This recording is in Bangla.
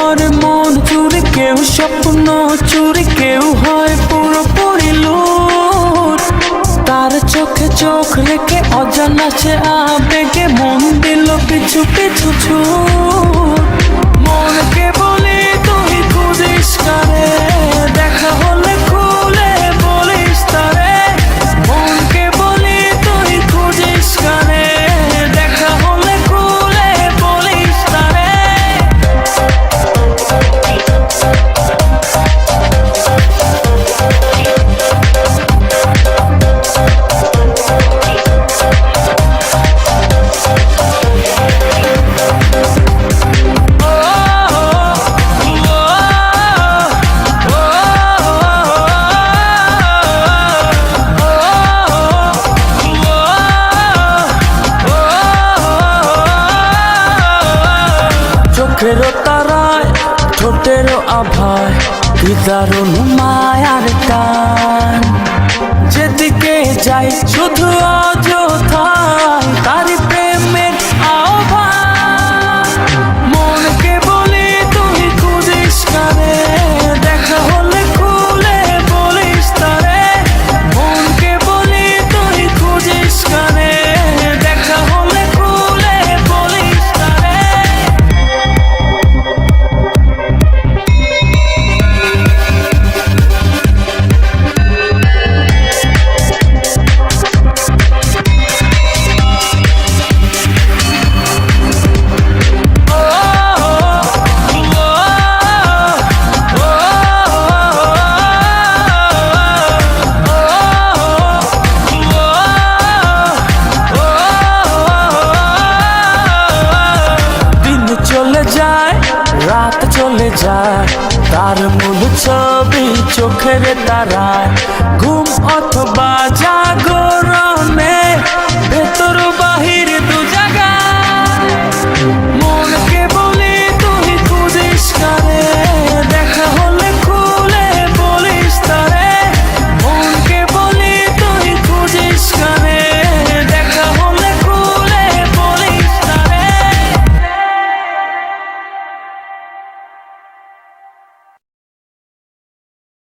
করে মন চুরি, কেউ স্বপ্ন চুরি, কেউ হয় পুরোপুরি লুট। তার চোখে চোখ রেখে অজানা সে আবেগে মন দিল পিছু পিছু ছুট। মনকে বলি তুই খুঁজিস কারে, দেখা হলে খুলে বলিস তারে। মনকে বলি তুই খুঁজিস কারে, দেখা হলে খুলে বলিস তারে। চোখেরও তারায় ঠোঁটেরও আভায় কি দারুণ মায়ার টান। যেদিকে যাই শুধু অযথায় তারি প্রেমের আহ্বান। মনকে বলি তুই খুঁজিস কারে, দেখা হলে খুলে বলিস তারে। মনকে বলি তুই খুঁজিস কারে, দেখা হলে খুলে বলিস তারে। চলে যায় রাত চলে যায়, তার মূল ছবি চোখের তারায়। ঘুম অথবা জাগরণে ভেতর বাহির